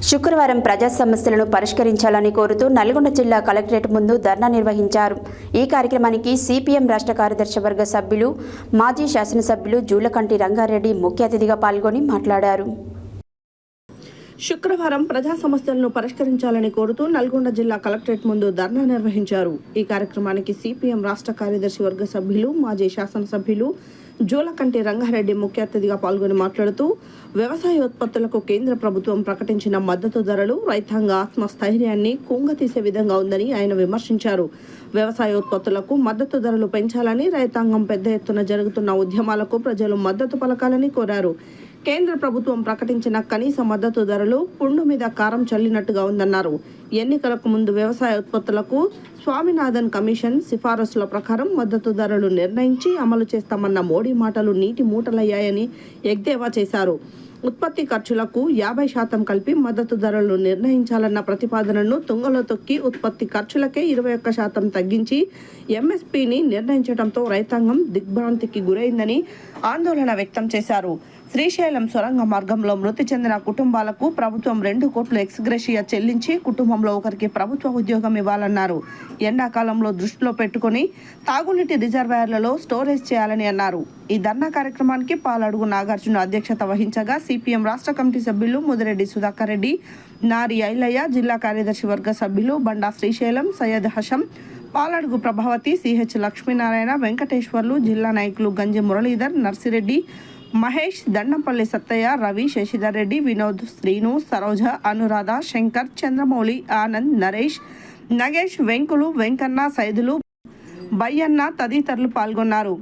శుక్రవారం ప్రజా సమస్యలను పరిష్కరించాలని కోరుతూ నల్గొండ జిల్లా కలెక్టరేట్ ముందు ధర్నా నిర్వహించారు. ఈ కార్యక్రమానికి సిపిఎం రాష్ట్ర కార్యదర్శి వర్గ సభ్యులు, మాజీ శాసనసభ్యులు జూలకంటి రంగారెడ్డి ముఖ్య అతిథిగా పాల్గొని మాట్లాడారు. శుక్రవారం ప్రజా సమస్యలను పరిష్కరించాలని కోరుతూ నల్గొండ జిల్లా కలెక్టరేట్ ముందు ధర్నా నిర్వహించారు. ఈ కార్యక్రమానికి సిపిఎం రాష్ట్ర కార్యదర్శి వర్గ సభ్యులు, మాజీ శాసనసభ్యులు జూలకంటి రంగారెడ్డి ముఖ్య అతిథిగా పాల్గొని మాట్లాడుతూ, వ్యవసాయోత్పత్తులకు కేంద్ర ప్రభుత్వం ప్రకటించిన మద్దతు ధరలు రైతాంగ ఆత్మస్థైర్యాన్ని కుంగతీసే విధంగా ఉందని ఆయన విమర్శించారు. వ్యవసాయోత్పత్తులకు మద్దతు ధరలు పెంచాలని, రైతాంగం పెద్ద ఎత్తున జరుగుతున్న ఉద్యమాలకు ప్రజలు మద్దతు పలకాలని కోరారు. కేంద్ర ప్రభుత్వం ప్రకటించిన కనీస మద్దతు ధరలు పుండు మీద కారం చల్లినట్టుగా ఉందన్నారు. ఎన్నికలకు ముందు వ్యవసాయ ఉత్పత్తులకు స్వామినాథన్ కమిషన్ సిఫారసుల ప్రకారం మద్దతు ధరలు నిర్ణయించి అమలు చేస్తామన్న మోడీ మాటలు నీటి మూటలయ్యాయని ఎద్దేవా చేశారు. ఉత్పత్తి ఖర్చులకు 50% కలిపి మద్దతు ధరలు నిర్ణయించాలన్న ప్రతిపాదనను తుంగలో తొక్కి ఉత్పత్తి ఖర్చులకే 21% తగ్గించి ఎంఎస్పీని నిర్ణయించడంతో రైతాంగం దిగ్భ్రాంతికి గురైందని ఆందోళన వ్యక్తం చేశారు. శ్రీశైలం సొరంగ మార్గంలో మృతి చెందిన కుటుంబాలకు ప్రభుత్వం 2 కోట్లు ఎక్స్గ్రేషియా చెల్లించి కుటుంబంలో ఒకరికి ప్రభుత్వ ఉద్యోగం ఇవ్వాలన్నారు. ఎండాకాలంలో దృష్టిలో పెట్టుకుని తాగునీటి రిజర్వాయర్లలో స్టోరేజ్ చేయాలని అన్నారు. ఈ ధర్నా కార్యక్రమానికి పాలడుగు నాగార్జున అధ్యక్షత వహించగా సిపిఎం రాష్ట్ర కమిటీ సభ్యులు ముదిరెడ్డి సుధాకర్ రెడ్డి, నారి ఐలయ్య, జిల్లా కార్యదర్శి వర్గ సభ్యులు బండా శ్రీశైలం, సయ్యద్ హషం, పాలడుగు ప్రభావతి, సిహెచ్ లక్ష్మీనారాయణ, వెంకటేశ్వర్లు, జిల్లా నాయకులు గంజి మురళీధర్, నర్సిరెడ్డి, మహేష్, దండంపల్లి సత్తయ్య, రవి, శశిధర్ రెడ్డి, వినోద్, శ్రీను, సరోజ, అనురాధ, శంకర్, చంద్రమౌళి, ఆనంద్, నరేష్, నగేష్, వెంకులు, వెంకన్న, సైదులు, బయ్యన్న తదితరులు పాల్గొన్నారు.